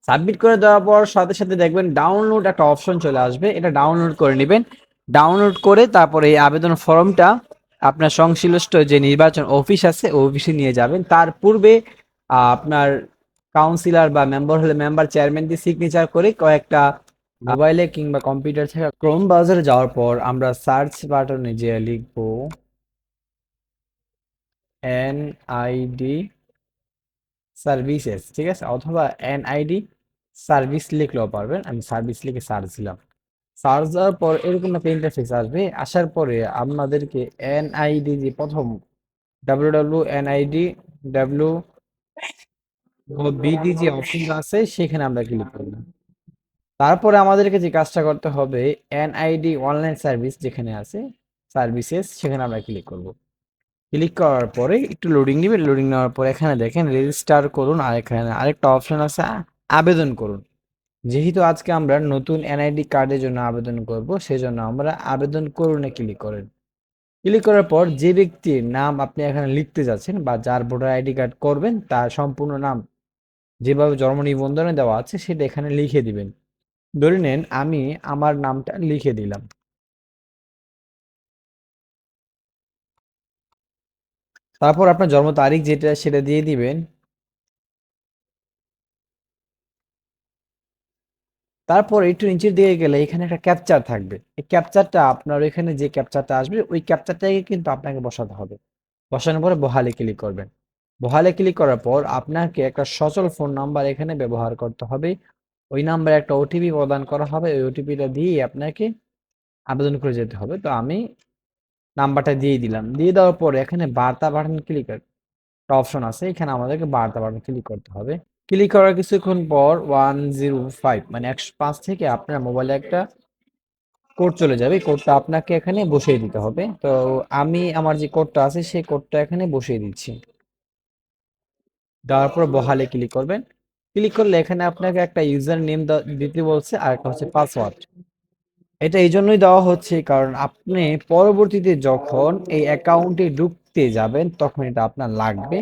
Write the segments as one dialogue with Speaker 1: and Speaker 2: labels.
Speaker 1: Submit করে দেওয়ার পর সাথে সাথে দেখবেন ডাউনলোড একটা অপশন চলে আসবে, এটা ডাউনলোড করে নেবেন। ডাউনলোড করে তারপরে এই আবেদন ফর্মটা আপনার সংশ্লিষ্ট যে নির্বাচন অফিস আছে ওই অফিসে নিয়ে যাবেন। তার পূর্বে আপনার কাউন্সিলর বা মেম্বার হলে মেম্বার চেয়ারম্যান দিয়ে সিগনেচার করে কয়েকটা মোবাইলে কিংবা কম্পিউটার থেকে ক্রোম ব্রাউজারে যাওয়ার পর আমরা সার্চ বাটনে যে লিখবো এনআইডি সার্ভিসেস, ঠিক আছে, অথবা এনআইডি সার্ভিস লিখলেও পারবেন। আমি সার্ভিস লিখে সার্চ দিলাম। সার্চ দেওয়ার পর এরকম একটা ইন্টারফেস আসবে। আসার পরে আপনাদেরকে এনআইডি যে প্রথম এনআইডি ডাব্লিউ বিডি যে অপশনটা আছে সেখানে আমরা ক্লিক করব। তারপরে আমাদেরকে যে কাজটা করতে হবে এনআইডি অনলাইন সার্ভিস যেখানে আছে সার্ভিসেস সেখানে আমরা ক্লিক করব। ক্লিক করার পরে একটু লোডিং নিবে, লোডিং নেওয়ার পরে এখানে দেখেন রেজিস্টার করুন, আর এখানে আরেকটা অপশন আছে আবেদন করুন। যেহেতু আজকে আমরা নতুন এনআইডি কার্ডের জন্য আবেদন করব, সেজন্য আমরা আবেদন করুনে ক্লিক করেন। ক্লিক করার পর যে ব্যক্তির নাম আপনি এখানে লিখতে যাচ্ছেন বা যার ভোটার আইডি কার্ড করবেন তার সম্পূর্ণ নাম যেভাবে জন্ম নিবন্ধনে দেওয়া আছে সেটা এখানে লিখে দিবেন। ধরে নেন আমি আমার নামটা লিখে দিলাম। তারপর আপনার জন্ম তারিখ যেটা সেটা দিয়ে দিবেন। তারপর একটু নিচের দিকে গেলে এখানে একটা ক্যাপচার থাকবে। এই ক্যাপচারটা আপনার এখানে যে ক্যাপচারটা আসবে ওই ক্যাপচারটাকে কিন্তু আপনাকে বসাতে হবে। বসানোর পরে বহালে ক্লিক করবেন। বহালে ক্লিক করার পর আপনাকে একটা সচল ফোন নাম্বার এখানে ব্যবহার করতে হবে। ওই নাম্বারে একটা ওটিপি প্রদান করা হবে, ওই ওটিপিটা দিয়ে আপনাকে আবেদন করে যেতে হবে। তো আমি নাম্বারটা দিয়ে দিলাম। দিয়ে দেওয়ার পরে এখানে বার্তা বাটন ক্লিক একটা অপশন আছে, এখানে আমাদেরকে বার্তা বাটন ক্লিক করতে হবে। ক্লিক করার কিছুক্ষণ পর 105 মানে 105 থেকে আপনার মোবাইলে একটা কোড চলে যাবে। কোডটা আপনাকে এখানে বসিয়ে দিতে হবে। তো আমি আমার যে কোডটা আছে সেই কোডটা এখানে বসিয়ে দিচ্ছি। দেওয়ার পর বহালে ক্লিক করবেন। ক্লিক করলে এখানে আপনাকে একটা ইউজার নেম দিতে বলছে আর একটা হচ্ছে পাসওয়ার্ড। এটা এই জন্যই দেওয়া হচ্ছে কারণ আপনি পরবর্তীতে যখন এই অ্যাকাউন্টে ঢুকতে যাবেন তখন এটা আপনার লাগবে,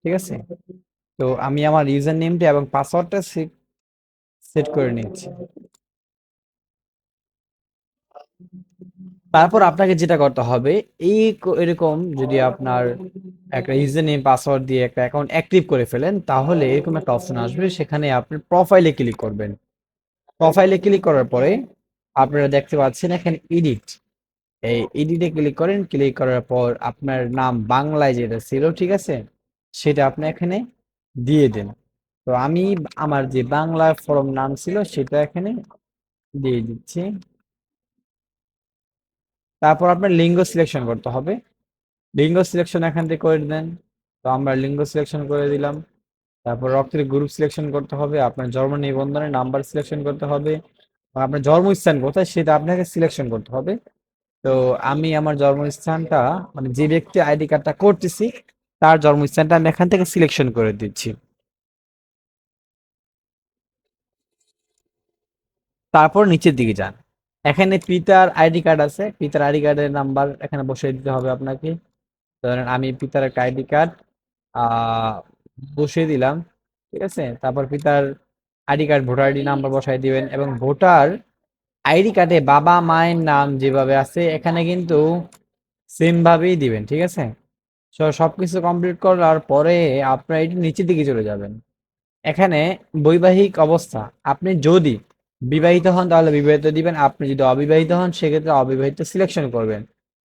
Speaker 1: ঠিক আছে। তো আমি আমার ইউজার নেমটা এবং পাসওয়ার্ডটা সেট করে নিচ্ছি। তারপর আপনাকে যেটা করতে হবে এরকম যদি আপনার একটা ইউজার নেম পাসওয়ার্ড দিয়ে একটা অ্যাকাউন্ট অ্যাক্টিভ করে ফেলেন তাহলে এরকম একটা অপশন আসবে, সেখানে আপনি প্রোফাইলে ক্লিক করবেন। প্রোফাইলে ক্লিক করার পরে আপনারা দেখতে পাচ্ছেন এখানে এডিট, এই এডিটে ক্লিক করেন। ক্লিক করার পর আপনার নাম বাংলায় যেটা ছিল, ঠিক আছে, সেটা আপনি এখানে দিয়ে দেন। তো আমি আমার যে বাংলা ফর্ম নাম ছিল সেটা এখানে দিয়ে দিচ্ছি। তারপর আপনার লিঙ্গ সিলেকশন করতে হবে। লিঙ্গ সিলেকশন এখান থেকে করে দেন। তো আমরা লিঙ্গ সিলেকশন করে দিলাম। তারপর রক্তের গ্রুপ সিলেকশন করতে হবে, আপনার জন্ম নিবন্ধনের নাম্বার সিলেকশন করতে হবে, আপনার জন্মস্থান কোথায় সেটা আপনাকে সিলেকশন করতে হবে। তো আমি আমার জন্মস্থানটা মানে যে ব্যক্তি আইডি কার্ডটা করতেছি তার জন্মস্থানটা আমি এখান থেকে সিলেকশন করে দিচ্ছি। তারপর নিচের দিকে যান। এখানে পিতার আইডি কার্ড আছে, পিতার আইডি কার্ডের নাম্বার এখানে বসিয়ে দিতে হবে আপনাকে। ধরেন আমি পিতার একটা আইডি কার্ড আহ বসিয়ে দিলাম, ঠিক আছে। তারপর পিতার ID card voter ID number বসাই দিবেন এবং ভোটার আইডি কার্ডে বাবা মায়ের নাম যেভাবে আছে এখানে কিন্তু সেম ভাবেই দিবেন, ঠিক আছে। সবকিছু কমপ্লিট করার পরে আপনারা একটু নিচের দিকে চলে যাবেন। এখানে বৈবাহিক অবস্থা, আপনি যদি বিবাহিত হন তাহলে বিবাহিত দিবেন, আপনি যদি অবিবাহিত হন সেক্ষেত্রে অবিবাহিত সিলেকশন করবেন।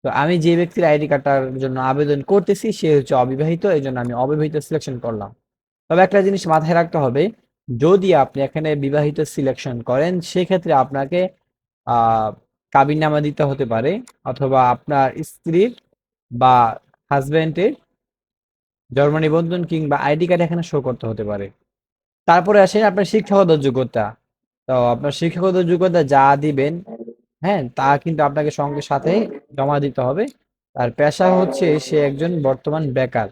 Speaker 1: তো আমি যে ব্যক্তির আইডি কার্ডটার জন্য আবেদন করতেছি সে হচ্ছে অবিবাহিত, এই জন্য আমি অবিবাহিত সিলেকশন করলাম। তবে একটা জিনিস মাথায় রাখতে হবে, যদি আপনি এখানে বিবাহিত সিলেকশন করেন সেক্ষেত্রে আপনাকে কাবিননামা দিতে হতে পারে, অথবা আপনার স্ত্রীর বা হাজবেন্ডের জন্ম নিবন্ধন কিংবা আইডি কার্ড এখানে শো করতে হতে পারে। তারপরে আসেন আপনার শিক্ষাগত যোগ্যতা। তো আপনার শিক্ষাগত যোগ্যতা যা দিবেন, হ্যাঁ, তা কিন্তু আপনাকে সঙ্গে সাথে জমা দিতে হবে। আর পেশা হচ্ছে সে একজন বর্তমান বেকার।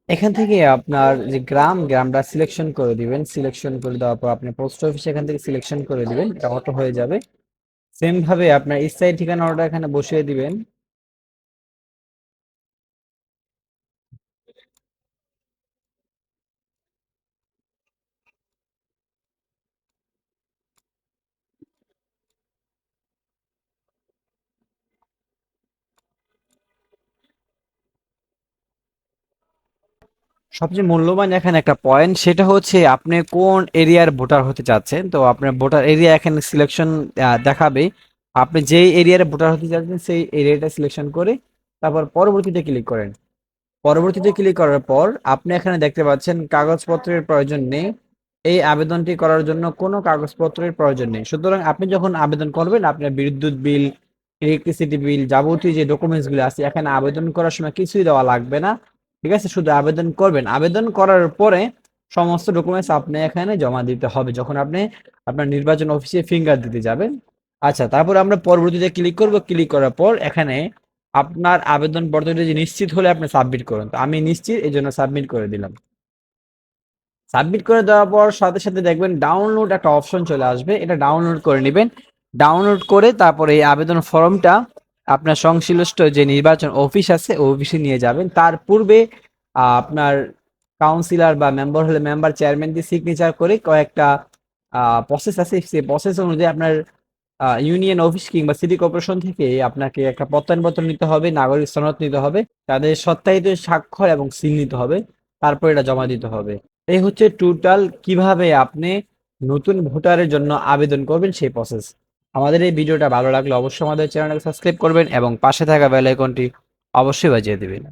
Speaker 1: এখান থেকে আপনার যে গ্রামটা সিলেকশন করে দিবেন। সিলেকশন করে দেওয়ার পর আপনি পোস্ট অফিস এখান থেকে সিলেকশন করে দিবেন, এটা অটো হয়ে যাবে। সেম ভাবে আপনার স্থায়ী ঠিকানাটা এখানে বসিয়ে দিবেন। সবচেয়ে মূল্যবান এখানে একটা পয়েন্ট, সেটা হচ্ছে আপনি কোন এরিয়ার ভোটার হতে চাচ্ছেন। তো আপনার ভোটার এরিয়া এখানে সিলেকশন দেখাবে। আপনি যেই এরিয়ার ভোটার হতে চাচ্ছেন সেই এরিয়াটা সিলেকশন করে তারপর পরবর্তীতে ক্লিক করেন। পরবর্তীতে ক্লিক করার পর আপনি এখানে দেখতে পাচ্ছেন কাগজপত্রের প্রয়োজন নেই। এই আবেদনটি করার জন্য কোনো কাগজপত্রের প্রয়োজন নেই। সুতরাং আপনি যখন আবেদন করবেন আপনার বিদ্যুৎ বিল, ইলেকট্রিসিটি বিল, যাবতীয় যে ডকুমেন্টস গুলো আছে এখানে আবেদন করার সময় কিছুই দেওয়া লাগবে না। ঠিক আছে, শুধু আবেদন করবেন। আবেদন করার পরে সমস্ত ডকুমেন্টস আপনি এখানে জমা দিতে হবে যখন আপনি আপনার নির্বাচন অফিসে ফিঙ্গার দিতে যাবেন। আচ্ছা, তারপর আমরা পরবর্তীতে ক্লিক করব। ক্লিক করার পর এখানে আপনার আবেদন পত্রটি যে নিশ্চিত হলে আপনি সাবমিট করুন। তো আমি নিশ্চিত, এই জন্য সাবমিট করে দিলাম। সাবমিট করে দেওয়ার পর সাথে সাথে দেখবেন ডাউনলোড একটা অপশন চলে আসবে, এটা ডাউনলোড করে নেবেন। ডাউনলোড করে তারপরে এই আবেদন ফর্মটা আপনার সংশ্লিষ্ট যে নির্বাচন অফিস আছে ওই অফিসে নিয়ে যাবেন। তার পূর্বে আপনার কাউন্সিলর বা মেম্বার হলে মেম্বার, চেয়ারম্যান দিয়ে সিগনেচার করে কয়েকটা প্রসেস আছে, সেই প্রসেস অনুযায়ী আপনার ইউনিয়ন অফিস কিংবা সিটি কর্পোরেশন থেকে আপনাকে একটা প্রত্যয়নপত্র নিতে হবে, নাগরিক সনদ নিতে হবে, তাদের সত্যায়িত স্বাক্ষর এবং সিল নিতে হবে, তারপর এটা জমা দিতে হবে। এই হচ্ছে টোটাল কিভাবে আপনি নতুন ভোটারের জন্য আবেদন করবেন সেই প্রসেস। আমাদের এই ভিডিওটা ভালো লাগলে অবশ্যই আমাদের চ্যানেলটাকে সাবস্ক্রাইব করবেন এবং পাশে থাকা বেল আইকনটি অবশ্যই বাজিয়ে দিবেন।